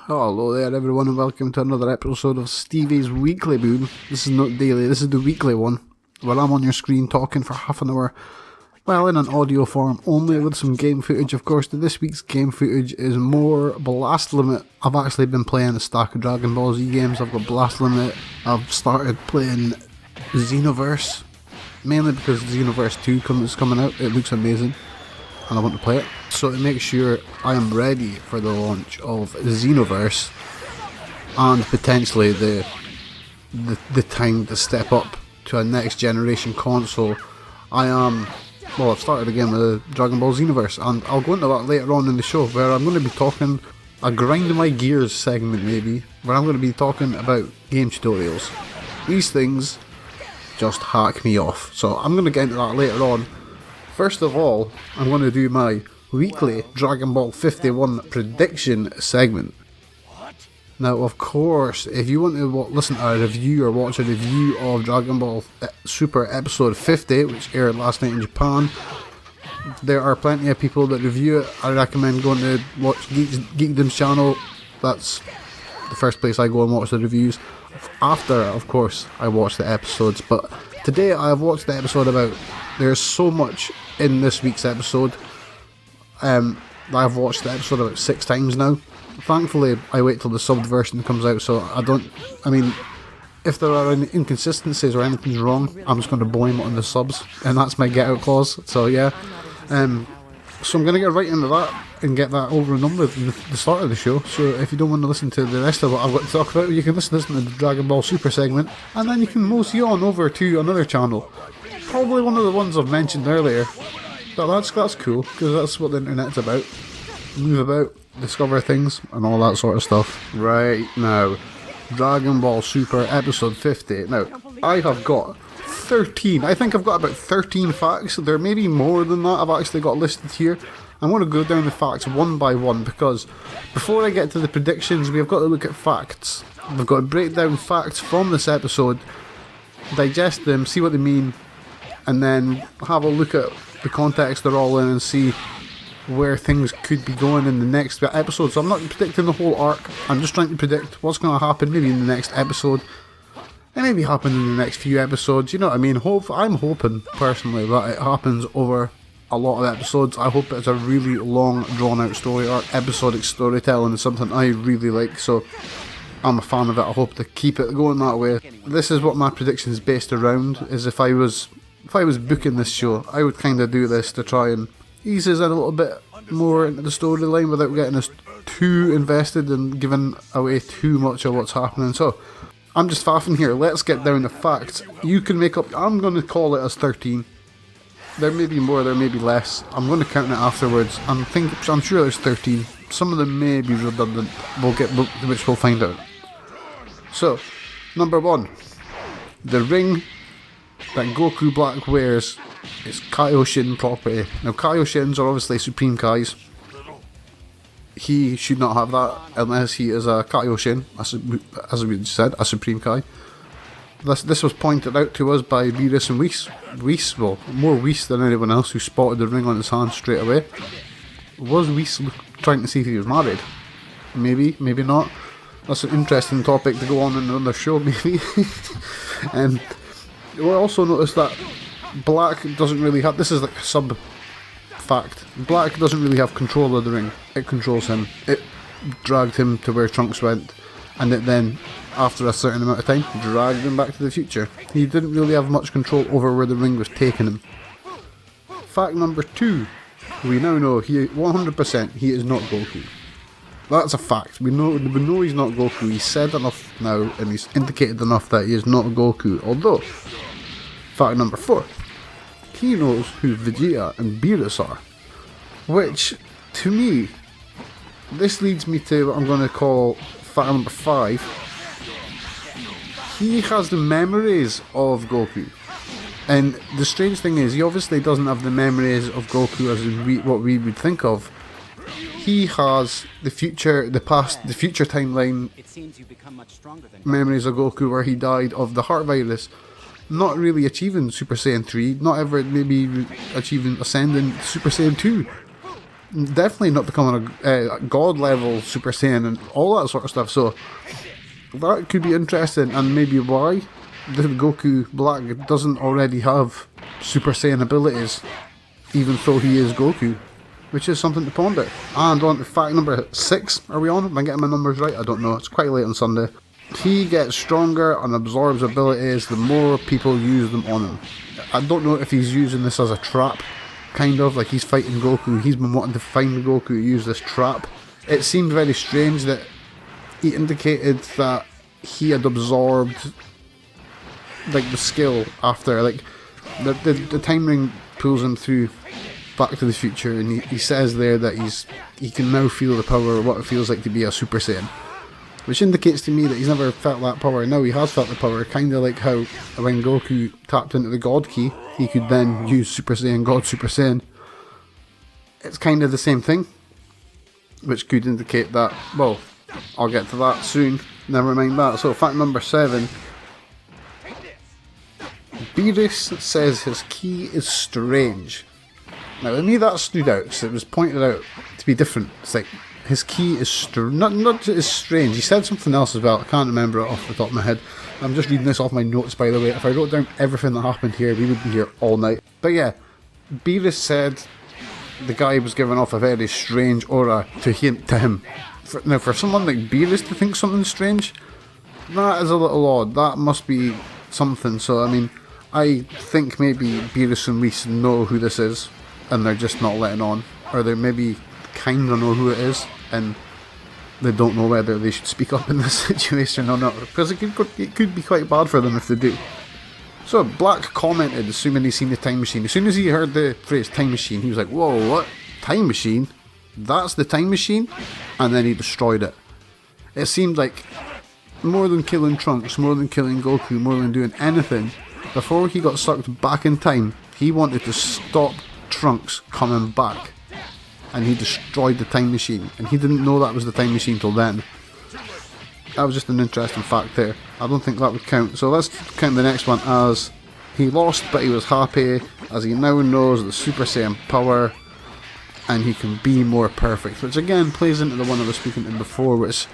Hello there everyone and welcome to another episode of Stevies Weekly Boom. This is not daily, this is the weekly one, where I'm on your screen talking for half an hour, well, in an audio form only, with some game footage. Of course, this week's game footage is more Blast Limit. I've actually been playing a stack of Dragon Ball Z games. I've got Blast Limit, I've started playing Xenoverse, mainly because Xenoverse 2 is coming out. It looks amazing and I want to play it. So to make sure I am ready for the launch of Xenoverse and potentially the time to step up to a next generation console, I've started again with Dragon Ball Xenoverse, and I'll go into that later on in the show, where I'm going to be talking a grind my gears segment maybe, where I'm going to be talking about game tutorials. These things just hack me off, so I'm going to get into that later on. First of all, I'm going to do my weekly Dragon Ball 51 prediction segment. Now, of course, if you want to listen to a review or watch a review of Dragon Ball Super episode 50, which aired last night in Japan, there are plenty of people that review it. I recommend going to watch Geekdom's channel. That's the first place I go and watch the reviews. After, of course, I watch the episodes. But today I have watched the episode about... There's so much in this week's episode. I've watched the episode about 6 times now. Thankfully, I wait till the subbed version comes out, so if there are any inconsistencies or anything's wrong, I'm just going to blame it on the subs, and that's my get out clause, so yeah. So I'm going to get right into that and get that over and done with in the start of the show. So if you don't want to listen to the rest of what I've got to talk about, you can listen to the Dragon Ball Super segment, and then you can mosey on over to another channel. Probably one of the ones I've mentioned earlier, but that's cool, because that's what the internet's about. Move about, discover things, and all that sort of stuff. Right now, Dragon Ball Super episode 50. Now, I have got 13, I think I've got about 13 facts. There may be more than that I've actually got listed here. I'm going to go down the facts one by one, because before I get to the predictions, we've got to look at facts. We've got to break down facts from this episode, digest them, see what they mean, and then have a look at the context they're all in and see where things could be going in the next episode. So I'm not predicting the whole arc, I'm just trying to predict what's going to happen maybe in the next episode, and maybe happen in the next few episodes, you know what I mean? I'm hoping, personally, that it happens over a lot of episodes. I hope it's a really long, drawn out story arc. Episodic storytelling is something I really like, so I'm a fan of it. I hope to keep it going that way. This is what my prediction is based around, is if I was booking this show, I would kind of do this to try and ease us in a little bit more into the storyline without getting us too invested and giving away too much of what's happening. So, I'm just faffing here. Let's get down to facts. You can make up... I'm going to call it as 13. There may be more, there may be less. I'm going to count it afterwards. I'm sure there's 13. Some of them may be redundant, which we'll find out. So, number 1. The ring that Goku Black wears is Kaioshin property. Now, Kaioshins are obviously Supreme Kais. He should not have that unless he is a Kaioshin, as we said, a Supreme Kai. This was pointed out to us by Beerus and Whis. Well, more Whis than anyone else, who spotted the ring on his hand straight away. Was Whis trying to see if he was married? Maybe, maybe not. That's an interesting topic to go on in another show, maybe. We'll also notice that Black doesn't really have... This is like a sub-fact. Black doesn't really have control of the ring. It controls him. It dragged him to where Trunks went, and it then, after a certain amount of time, dragged him back to the future. He didn't really have much control over where the ring was taking him. Fact number 2. We now know 100% he is not Goku. That's a fact. We know he's not Goku. He's said enough now, and he's indicated enough that he is not Goku. Although, fact number 4. He knows who Vegeta and Beerus are. Which, to me, this leads me to what I'm going to call fact number 5. He has the memories of Goku. And the strange thing is, he obviously doesn't have the memories of Goku as what we would think of. He has the future, the past, the future timeline memories of Goku where he died of the heart virus. Not really achieving Super Saiyan 3, not ever maybe achieving ascending Super Saiyan 2. definitely not becoming a god level Super Saiyan and all that sort of stuff. So that could be interesting, and maybe why the Goku Black doesn't already have Super Saiyan abilities, even though he is Goku, which is something to ponder. And on to fact number 6, are we on? Am I getting my numbers right? I don't know, it's quite late on Sunday. He gets stronger and absorbs abilities the more people use them on him. I don't know if he's using this as a trap, kind of, like he's fighting Goku, he's been wanting to find Goku to use this trap. It seemed very strange that he indicated that he had absorbed like the skill after, like the time ring pulls him through Back to the Future, and he says there that he can now feel the power of what it feels like to be a Super Saiyan, which indicates to me that he's never felt that power. Now he has felt the power, kind of like how when Goku tapped into the God Key, he could then use Super Saiyan God Super Saiyan. It's kind of the same thing, which could indicate that, well, I'll get to that soon, never mind that. So fact number 7, Beerus says his key is strange. Now, to me, that stood out, so it was pointed out to be different. It's like, his key is not just strange, he said something else as well, I can't remember it off the top of my head. I'm just reading this off my notes, by the way. If I wrote down everything that happened here, we would be here all night. But yeah, Beerus said the guy was giving off a very strange aura to him. Now, for someone like Beerus to think something strange, that is a little odd. That must be something. So, I mean, I think maybe Beerus and Whis know who this is, and they're just not letting on. Or they maybe kind of know who it is, and they don't know whether they should speak up in this situation or not, because it could be quite bad for them if they do. So, Black commented as soon as he seen the time machine. As soon as he heard the phrase time machine, he was like, whoa, what? Time machine? That's the time machine? And then he destroyed it. It seemed like more than killing Trunks, more than killing Goku, more than doing anything, before he got sucked back in time, he wanted to stop Trunks coming back. And he destroyed the time machine. And he didn't know that was the time machine till then. That was just an interesting fact there. I don't think that would count. So let's count the next one as he lost but he was happy, as he now knows the Super Saiyan power and he can be more perfect, which again plays into the one I was speaking to before, which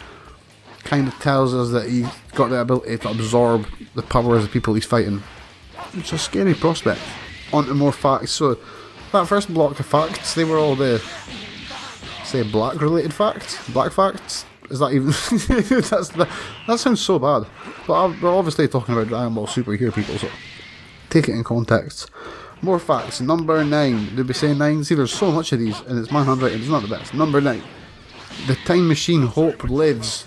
kind of tells us that he's got the ability to absorb the power of the people he's fighting. It's a scary prospect. On to more facts. So that first block of facts, they were all the, say, black related facts? Black facts? Is that even... that sounds so bad. But we're obviously talking about Dragonball Super here, people, so take it in context. More facts. Number 9. Did we say 9? See, there's so much of these, and it's my handwriting, it's not the best. Number 9. The time machine hope lives.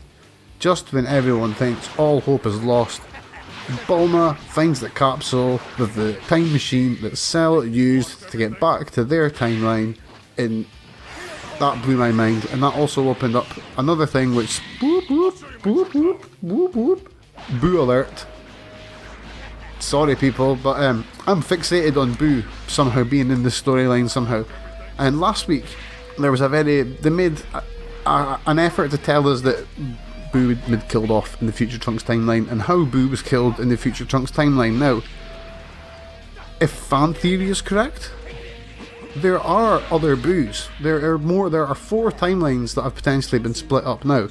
Just when everyone thinks all hope is lost, Bulma finds the capsule with the time machine that Cell used to get back to their timeline, and that blew my mind. And that also opened up another thing, which boop boop boop boop boop boop Buu Alert. Sorry people, but I'm fixated on Buu somehow being in this storyline somehow. And last week there was they made an effort to tell us that Buu had been killed off in the Future Trunks timeline, and how Buu was killed in the Future Trunks timeline. Now, if fan theory is correct, there are other Buus. There are 4 timelines that have potentially been split up now.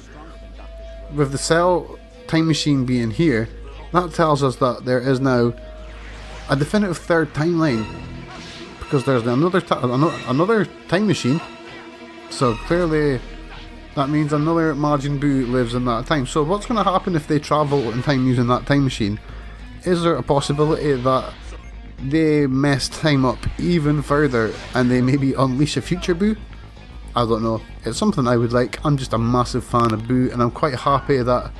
With the Cell time machine being here, that tells us that there is now a definitive third timeline, because there's another time machine. So clearly that means another Majin Buu lives in that time. So what's going to happen if they travel in time using that time machine? Is there a possibility that they mess time up even further and they maybe unleash a future Buu? I don't know. It's something I would like. I'm just a massive fan of Buu, and I'm quite happy that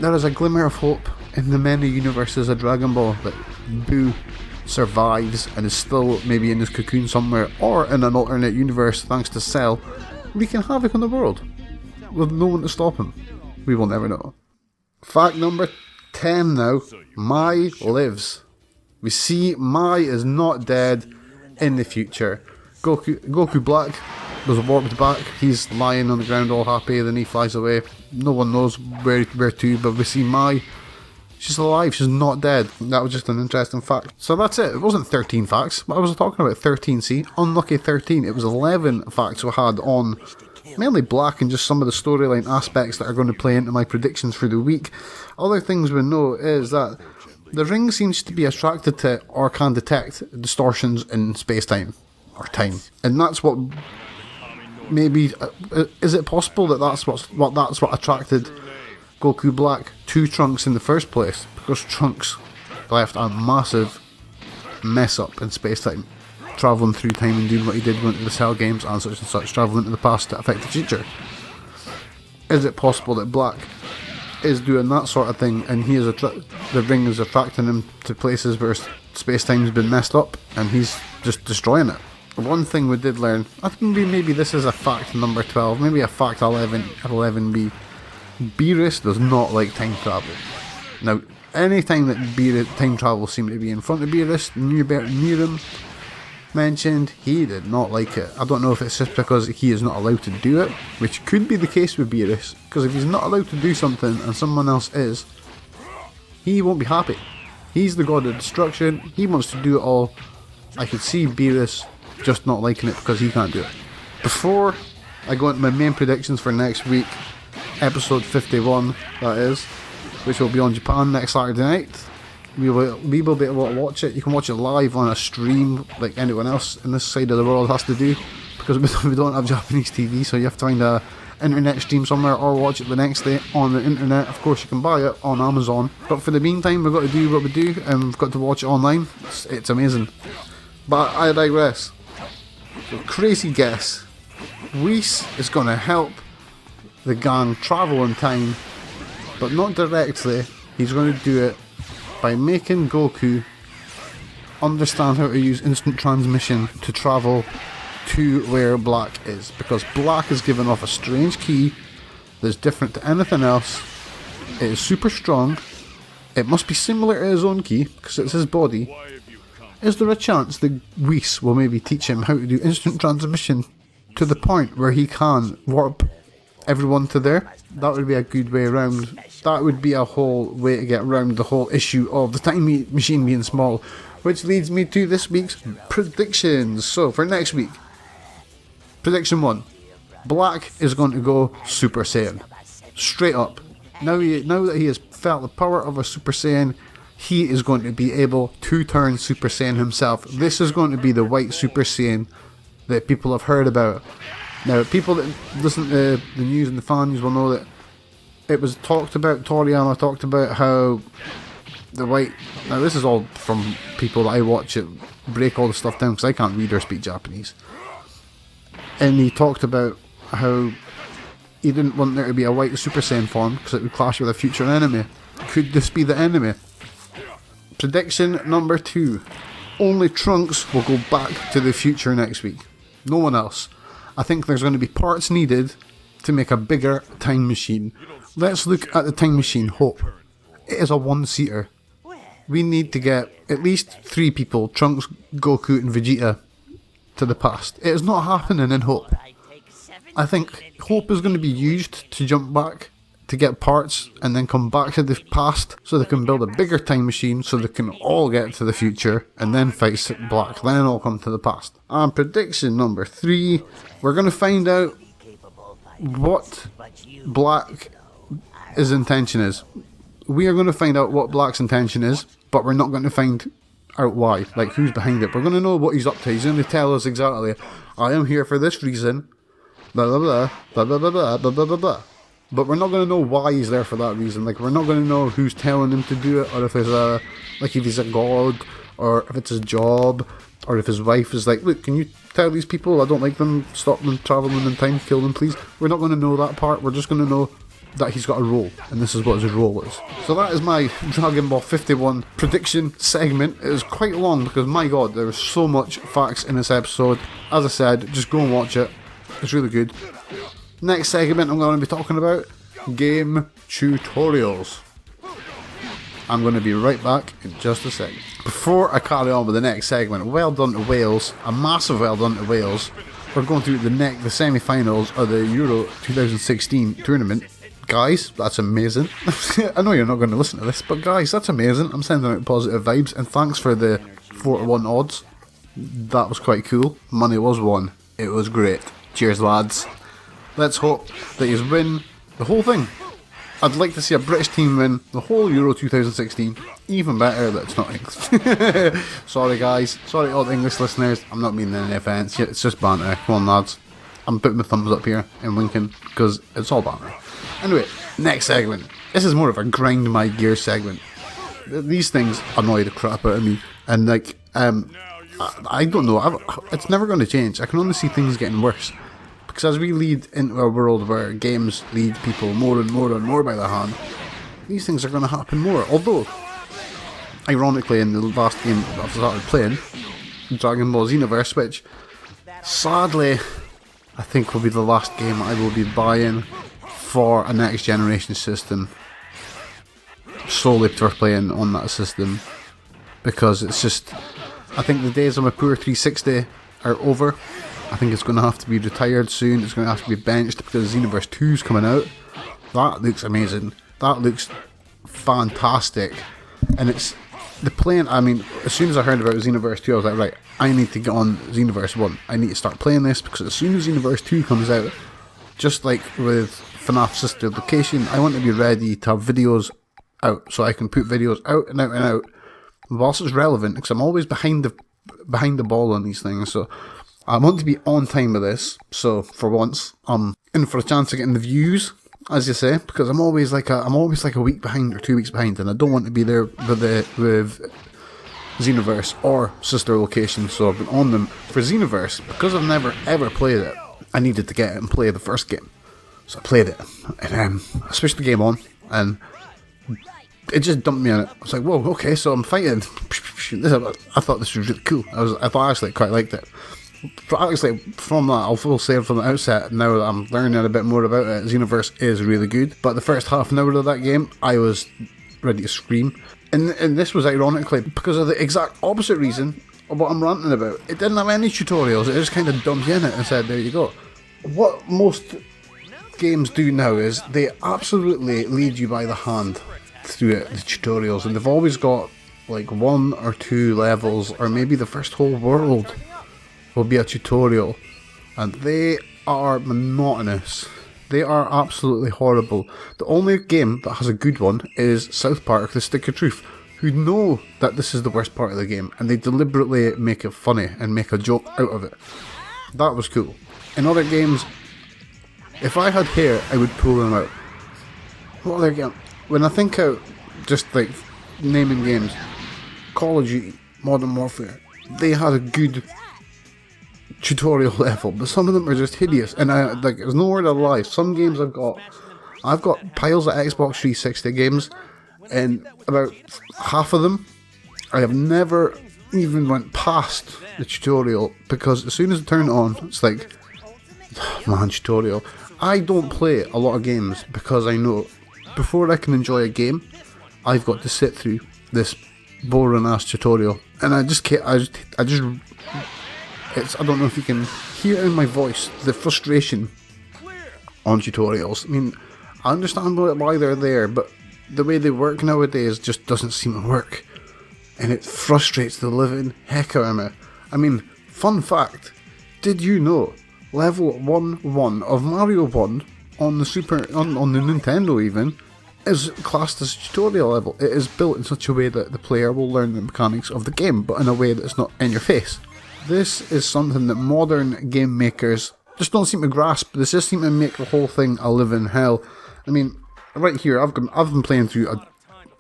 there is a glimmer of hope in the many universes of Dragon Ball that Buu survives and is still maybe in his cocoon somewhere, or in an alternate universe thanks to Cell, wreaking havoc on the world with no one to stop him. We will never know. Fact number 10 now. Mai lives. We see Mai is not dead in the future. Goku Black was warped back. He's lying on the ground all happy, then he flies away. No one knows where to, but we see Mai. She's alive, she's not dead. That was just an interesting fact. So that's it. It wasn't 13 facts. What I was talking about, 13, see? Unlucky 13. It was 11 facts we had on mainly Black and just some of the storyline aspects that are going to play into my predictions for the week. Other things we know is that the ring seems to be attracted to or can detect distortions in space-time or time. And that's what maybe... is it possible that that's what attracted Goku Black to Trunks in the first place, because Trunks left a massive mess up in space-time, travelling through time and doing what he did going to the Cell Games and such, travelling into the past to affect the future. Is it possible that Black is doing that sort of thing and he is the ring is attracting him to places where space-time's been messed up and he's just destroying it? One thing we did learn, I think maybe this is a fact number 12, maybe a fact 11B. Beerus does not like time travel. Now, any time that time travel seemed to be in front of Beerus, near him, mentioned, he did not like it. I don't know if it's just because he is not allowed to do it, which could be the case with Beerus, because if he's not allowed to do something and someone else is, he won't be happy. He's the god of destruction, he wants to do it all. I could see Beerus just not liking it because he can't do it. Before I go into my main predictions for next week, episode 51 that is, which will be on Japan next Saturday night, we will be able to watch it. You can watch it live on a stream like anyone else in this side of the world has to do, because we don't have Japanese TV, so you have to find a internet stream somewhere or watch it the next day on the internet. Of course you can buy it on Amazon, but for the meantime we've got to do what we do and we've got to watch it online. It's amazing. But I digress. So, crazy guess, Whis is going to help the gang travel in time, but not directly. He's going to do it by making Goku understand how to use instant transmission to travel to where Black is, because Black is giving off a strange key that's different to anything else. It is super strong. It must be similar to his own key because it's his body. Is there a chance that Whis will maybe teach him how to do instant transmission to the point where he can warp everyone to there? That would be a good way around. That would be a whole way to get around the whole issue of the time machine being small, which leads me to this week's predictions. So for next week, prediction 1, Black is going to go Super Saiyan, straight up. Now that he has felt the power of a Super Saiyan, he is going to be able to turn Super Saiyan himself. This is going to be the white Super Saiyan that people have heard about. Now, people that listen to the news and the fans will know that it was talked about, Toriyama talked about how the white... Now, this is all from people that I watch it break all the stuff down because I can't read or speak Japanese. And he talked about how he didn't want there to be a white Super Saiyan form because it would clash with a future enemy. Could this be the enemy? Prediction number 2. Only Trunks will go back to the future next week. No one else. I think there's going to be parts needed to make a bigger time machine. Let's look at the time machine, Hope. It is a one-seater. We need to get at least 3 people, Trunks, Goku and Vegeta, to the past. It is not happening in Hope. I think Hope is going to be used to jump back to get parts and then come back to the past so they can build a bigger time machine so they can all get to the future and then fight Black, then all come to the past. And prediction number 3, we're going to find out what Black's intention is. We are going to find out what Black's intention is, but we're not going to find out why, like who's behind it. We're going to know what he's up to. He's going to tell us exactly, I am here for this reason, blah blah blah, blah blah blah blah blah blah blah blah. But we're not going to know why he's there for that reason. Like, we're not going to know who's telling him to do it, or if there's if he's a god, or if it's his job, or if his wife is like, look, can you tell these people I don't like them, stop them travelling in time, kill them please. We're not going to know that part. We're just going to know that he's got a role, and this is what his role is. So that is my Dragon Ball 51 prediction segment. It was quite long because, my god, there was so much facts in this episode. As I said, just go and watch it. It's really good. Next segment I'm going to be talking about game tutorials. I'm going to be right back in just a second. Before I carry on with the next segment, well done to Wales, a massive well done to Wales. We're going through the semi-finals of the Euro 2016 tournament. guys, that's amazing. I know you're not going to listen to this, but guys, that's amazing. I'm sending out positive vibes, and thanks for the 4-1 odds. That was quite cool. Money was won. It was great. Cheers, lads. Let's hope that you win the whole thing. I'd like to see a British team win the whole Euro 2016. Even better that it's not English. Sorry guys, sorry to all the English listeners. I'm not meaning any offence. It's just banter. Come on lads. I'm putting my thumbs up here and winking because it's all banter. Anyway, next segment. This is more of a grind my gear segment. These things annoy the crap out of me. And like, I don't know. It's never going to change. I can only see things getting worse. Because as we lead into a world where games lead people more and more and more by the hand, these things are going to happen more. Although, ironically, in the last game that I've started playing, Dragonball Xenoverse, which sadly I think will be the last game I will be buying for a next generation system, solely for playing on that system, because it's just, I think the days of my poor 360 are over. I think it's going to have to be retired soon. It's going to have to be benched because Xenoverse 2 is coming out. That looks amazing. That looks fantastic. And it's the playing. I mean, as soon as I heard about Xenoverse 2, I was like, right, I need to get on Xenoverse 1. I need to start playing this because as soon as Xenoverse 2 comes out, just like with FNAF Sister Location, I want to be ready to have videos out so I can put videos out and out and out whilst it's relevant, because I'm always behind the ball on these things. So I want to be on time with this, so for once, I'm in for a chance of getting the views, as you say, because I'm always like a week behind or 2 weeks behind, and I don't want to be there with Xenoverse or Sister Location, so I've been on them for Xenoverse. Because I've never ever played it, I needed to get it and play the first game. So I played it, and I switched the game on, and it just dumped me on it. I was like, whoa, okay, so I'm fighting. I thought this was really cool. I thought I actually quite liked it. Actually, from that, I'll full say from the outset, now that I'm learning a bit more about it, Xenoverse is really good. But the first half an hour of that game, I was ready to scream. And this was ironically because of the exact opposite reason of what I'm ranting about. It didn't have any tutorials, it just kind of dumped you in it and said, there you go. What most games do now is they absolutely lead you by the hand through it, the tutorials. And they've always got like 1 or 2 levels, or maybe the first whole world will be a tutorial, and they are monotonous. They are absolutely horrible. The only game that has a good one is South Park: The Stick of Truth, who know that this is the worst part of the game, and they deliberately make it funny and make a joke out of it. That was cool. In other games, if I had hair, I would pull them out. What other game? When I think out, just like naming games, Call of Duty, Modern Warfare, they had a good tutorial level, but some of them are just hideous, and there's nowhere to lie. Some games I've got piles of Xbox 360 games, and about half of them I have never even went past the tutorial, because as soon as I turn it on, it's like, man, tutorial. I don't play a lot of games because I know before I can enjoy a game, I've got to sit through this boring ass tutorial, and I just can't. I don't know if you can hear in my voice the frustration on tutorials. I mean, I understand why they're there, but the way they work nowadays just doesn't seem to work. And it frustrates the living heck out of me. I mean, fun fact, did you know level 1-1 of Mario 1 on the on the Nintendo even is classed as a tutorial level? It is built in such a way that the player will learn the mechanics of the game, but in a way that's not in your face. This is something that modern game makers just don't seem to grasp. They just seem to make the whole thing a living hell. I mean, right here, I've been playing through.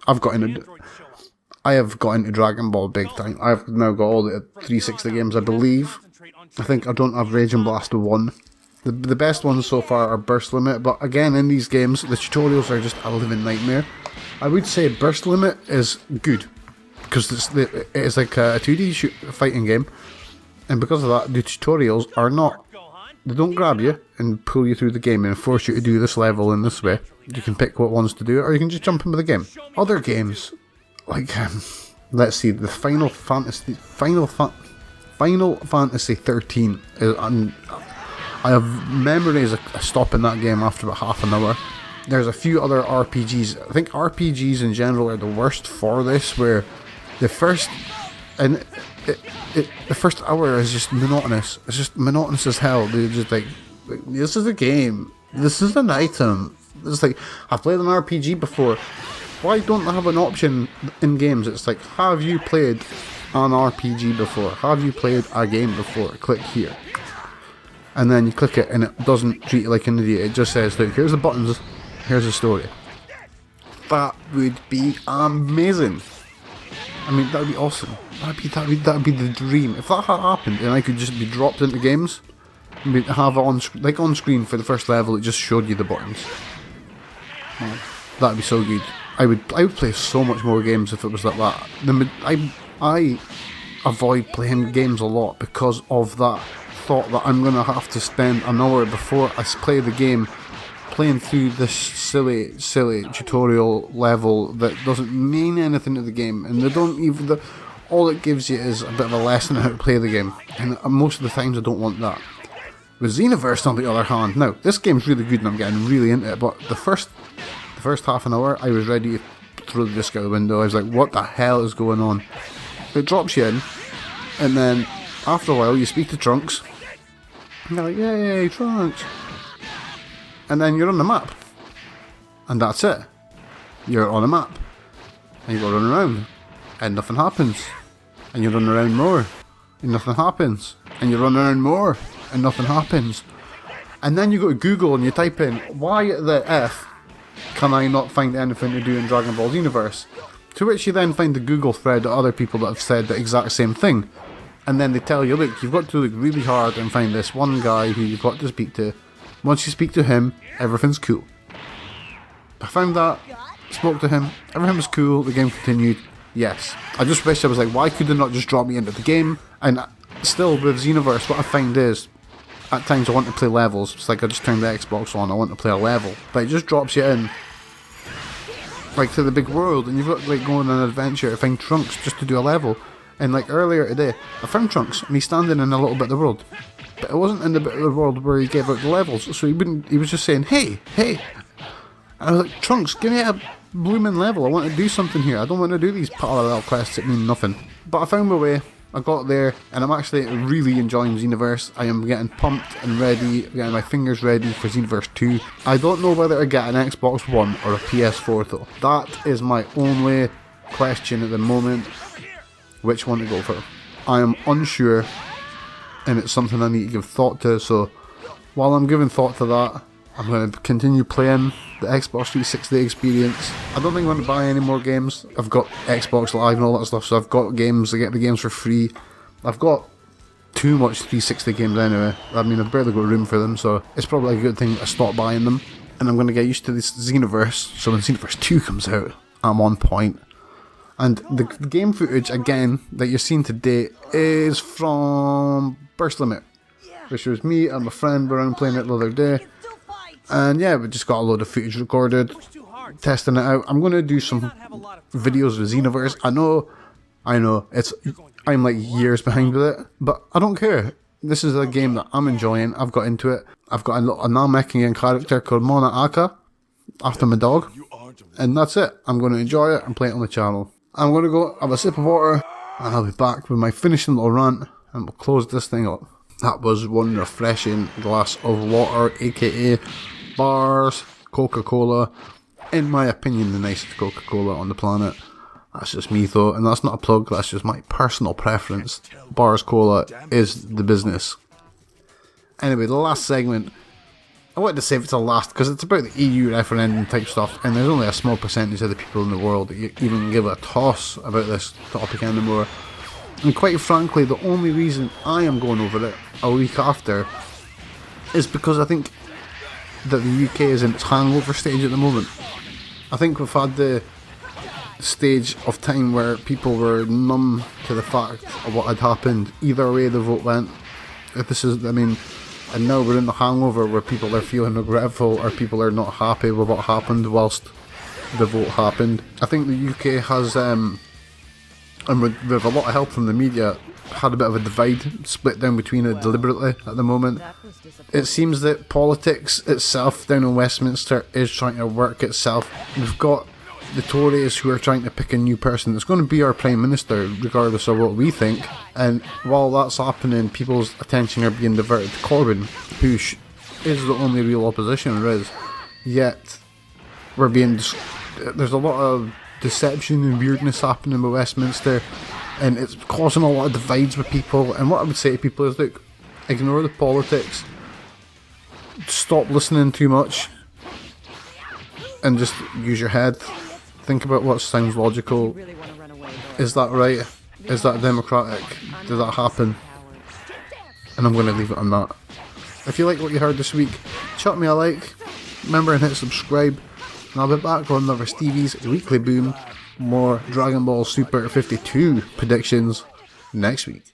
I have got into Dragon Ball big time. I've now got all the 360 games, I believe. I think I don't have Rage and Blast 1. The best ones so far are Burst Limit, but again, in these games, the tutorials are just a living nightmare. I would say Burst Limit is good, because it's like a 2D fighting game. And because of that, the tutorials are not, they don't grab you and pull you through the game and force you to do this level in this way. You can pick what ones to do, or you can just jump into the game. Other games, like, let's see, the Final Fantasy 13 is, I have memories of stopping that game after about half an hour, There's a few other RPGs. I think RPGs in general are the worst for this, where the first the first hour is just monotonous. It's just monotonous as hell. They're just like, this is a game. This is an item. It's like, I've played an RPG before. Why don't I have an option in games? It's like, have you played an RPG before? Have you played a game before? Click here. And then you click it and it doesn't treat you like an idiot. It just says, look, here's the buttons, here's the story. That would be amazing. I mean, that would be awesome. That'd be the dream. If that had happened and I could just be dropped into games, have it on screen for the first level, it just showed you the buttons. That'd be so good. I would play so much more games if it was like that. I avoid playing games a lot because of that thought that I'm going to have to spend an hour before I play the game playing through this silly tutorial level that doesn't mean anything to the game, and they don't even... all it gives you is a bit of a lesson on how to play the game, and most of the times I don't want that. With Xenoverse, on the other hand, now, this game's really good and I'm getting really into it, but the first half an hour, I was ready to throw the disc out the window. I was like, what the hell is going on? It drops you in, and then after a while you speak to Trunks, and you're like, yay, Trunks! And then you're on the map, and that's it. You're on a map, and you go run around, and nothing happens, and you run around more, and nothing happens, and you run around more, and nothing happens. And then you go to Google and you type in, why the F can I not find anything to do in Dragon Ball Xenoverse? To which you then find the Google thread of other people that have said the exact same thing. And then they tell you, look, you've got to look really hard and find this one guy who you've got to speak to. Once you speak to him, everything's cool. I found that, spoke to him, everything was cool, the game continued. Yes. I just wish I was like, why could they not just drop me into the game? And still, with Xenoverse, what I find is, at times I want to play levels. It's like I just turned the Xbox on, I want to play a level. But it just drops you in, like, to the big world, and you've got to, like, go on an adventure to find Trunks just to do a level. And, like, earlier today, I found Trunks, and he's standing in a little bit of the world. But it wasn't in the bit of the world where he gave out the levels, so he was just saying, hey! And I was like, Trunks, give me a blooming level, I want to do something here, I don't want to do these parallel quests that mean nothing. But I found my way, I got there, and I'm actually really enjoying Xenoverse. I am getting pumped and ready, getting my fingers ready for Xenoverse 2. I don't know whether I get an Xbox One or a PS4 though. That is my only question at the moment, which one to go for. I am unsure, and it's something I need to give thought to, so while I'm giving thought to that, I'm going to continue playing the Xbox 360 experience. I don't think I'm going to buy any more games. I've got Xbox Live and all that stuff, so I've got games, I get the games for free. I've got too much 360 games anyway. I mean, I've barely got room for them, so it's probably a good thing to stop buying them. And I'm going to get used to this Xenoverse, so when Xenoverse 2 comes out, I'm on point. And the game footage, again, that you're seeing today is from Burst Limit, which was me and my friend were around playing it the other day. And yeah, we just got a load of footage recorded, testing it out. I'm going to do some videos with Xenoverse. I know, I'm like years behind with it, but I don't care. This is a game that I'm enjoying. I've got into it. I've got a Namekian character called Mona Aka, after my dog. And that's it. I'm going to enjoy it and play it on the channel. I'm going to go have a sip of water, and I'll be back with my finishing little rant, and we'll close this thing up. That was one refreshing glass of water, aka Bars Coca-Cola. In my opinion, the nicest Coca-Cola on the planet. That's just me though, and that's not a plug, that's just my personal preference. Bars Cola is the business. Anyway, the last segment, I wanted to save it to last because it's about the EU referendum type stuff, and there's only a small percentage of the people in the world that even give a toss about this topic anymore. And quite frankly, the only reason I am going over it a week after is because I think that the UK is in its hangover stage at the moment. I think we've had the stage of time where people were numb to the fact of what had happened. Either way the vote went. If this is, and now we're in the hangover where people are feeling regretful or people are not happy with what happened whilst the vote happened. I think the UK has, and with a lot of help from the media, had a bit of a divide, split down between it deliberately at the moment. It seems that politics itself down in Westminster is trying to work itself. We've got the Tories who are trying to pick a new person that's going to be our Prime Minister, regardless of what we think. And while that's happening, people's attention are being diverted to Corbyn, who is the only real opposition there is. Yet, there's a lot of deception and weirdness happening with Westminster, and it's causing a lot of divides with people. And what I would say to people is, look, ignore the politics, stop listening too much, and just use your head. Think about what sounds logical. Is that right? Is that democratic? Did that happen? And I'm going to leave it on that. If you like what you heard this week, chuck me a like, remember and hit subscribe, and I'll be back on another Stevies Weekly Boom, more Dragonball Super 52 predictions next week.